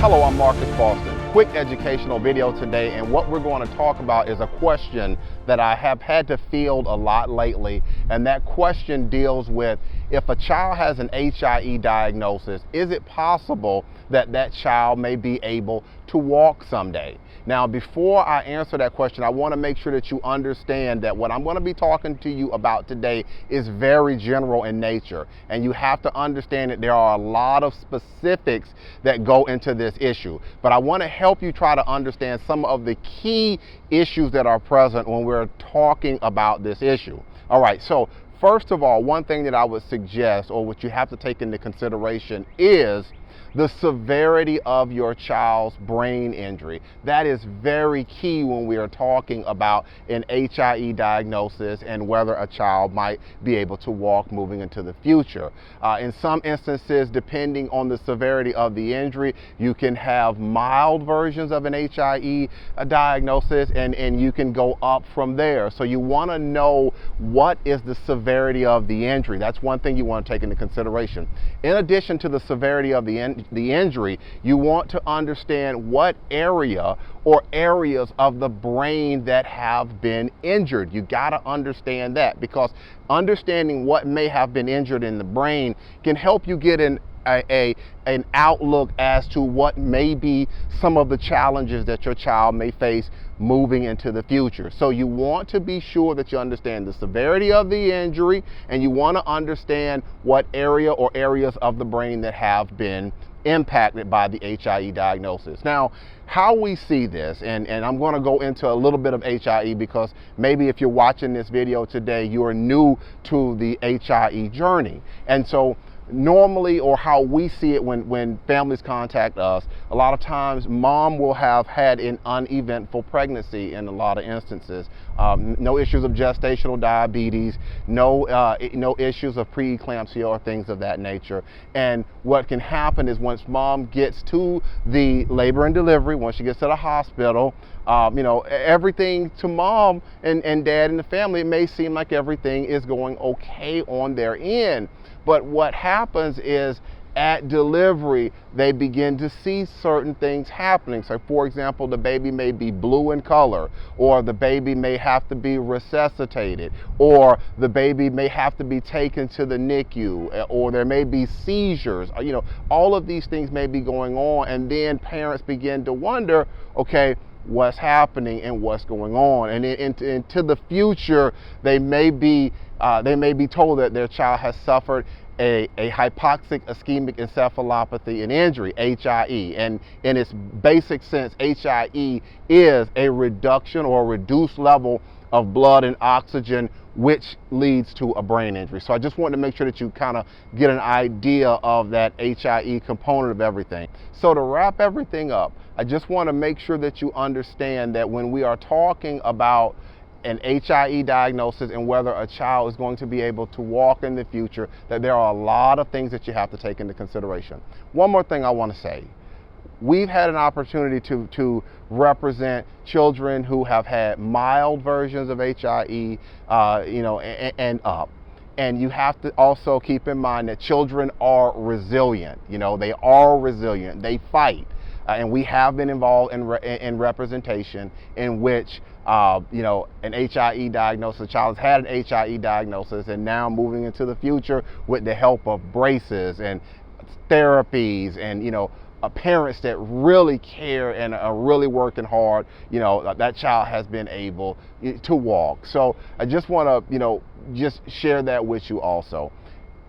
Hello, I'm Marcus Boston. Quick educational video today, and what we're going to talk about is a question that I have had to field a lot lately, and that question deals with if a child has an HIE diagnosis, is it possible that that child may be able to walk someday? Now, before I answer that question, I want to make sure that you understand that what I'm going to be talking to you about today is very general in nature, and you have to understand that there are a lot of specifics that go into this issue. But I want to help you try to understand some of the key issues that are present when we're talking about this issue. All right, so first of all, one thing that I would suggest, or what you have to take into consideration, is the severity of your child's brain injury. That is very key when we are talking about an HIE diagnosis and whether a child might be able to walk moving into the future. In some instances, depending on the severity of the injury, you can have mild versions of an HIE diagnosis, and you can go up from there. So you want to know what is the severity of the injury. That's one thing you want to take into consideration. In addition to the severity of the injury, you want to understand what area or areas of the brain that have been injured. You got to understand that, because understanding what may have been injured in the brain can help you get an outlook as to what may be some of the challenges that your child may face moving into the future. So you want to be sure that you understand the severity of the injury, and you want to understand what area or areas of the brain that have been impacted by the HIE diagnosis. Now, how we see this, and I'm going to go into a little bit of HIE, because maybe if you're watching this video today, you are new to the HIE journey. And so normally, or how we see it when families contact us, a lot of times mom will have had an uneventful pregnancy in a lot of instances. No issues of gestational diabetes, no issues of preeclampsia or things of that nature. And what can happen is once mom gets to the labor and delivery, once she gets to the hospital, everything to mom and dad and the family, it may seem like everything is going okay on their end. But what happens is at delivery, they begin to see certain things happening. So for example, the baby may be blue in color, or the baby may have to be resuscitated, or the baby may have to be taken to the NICU, or there may be seizures. All of these things may be going on, and then parents begin to wonder, okay, what's happening and what's going on, and into the future, they may be told that their child has suffered a hypoxic ischemic encephalopathy and injury, HIE. And in its basic sense, HIE is a reduction or a reduced level of blood and oxygen, which leads to a brain injury. So I just wanted to make sure that you kind of get an idea of that HIE component of everything. So to wrap everything up, I just want to make sure that you understand that when we are talking about an HIE diagnosis and whether a child is going to be able to walk in the future, that there are a lot of things that you have to take into consideration. One more thing I want to say. We've had an opportunity to represent children who have had mild versions of HIE, and up. And you have to also keep in mind that children are resilient. They are resilient. They fight. And we have been involved in representation in which an HIE diagnosis, a child has had an HIE diagnosis, and now moving into the future with the help of braces and therapies and parents that really care and are really working hard, that child has been able to walk. So I just want to just share that with you also.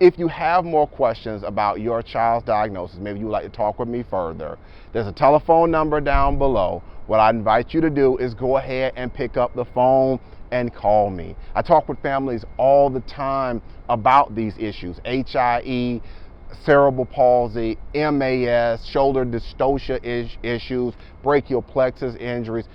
If you have more questions about your child's diagnosis, maybe you would like to talk with me further, there's a telephone number down below. What I invite you to do is go ahead and pick up the phone and call me. I talk with families all the time about these issues: HIE, cerebral palsy, MAS, shoulder dystocia issues, brachial plexus injuries.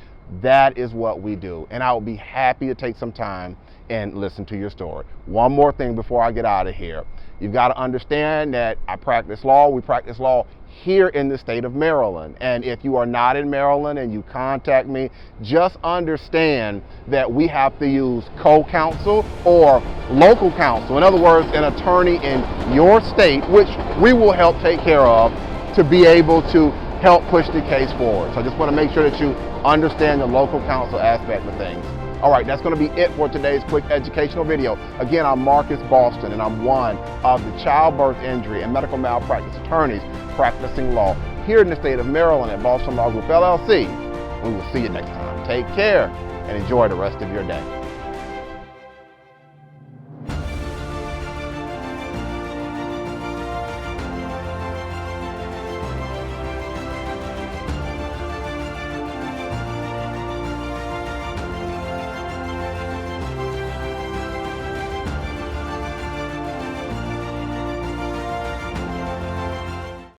That is what we do, and I will be happy to take some time and listen to your story. One more thing before I get out of here. You've got to understand that we practice law here in the state of Maryland. And if you are not in Maryland and you contact me, just understand that we have to use co-counsel or local counsel. In other words, an attorney in your state, which we will help take care of, to be able to help push the case forward. So I just want to make sure that you understand the local counsel aspect of things. All right, that's going to be it for today's quick educational video. Again, I'm Marcus Boston, and I'm one of the childbirth injury and medical malpractice attorneys practicing law here in the state of Maryland at Boston Law Group, LLC. We will see you next time. Take care and enjoy the rest of your day.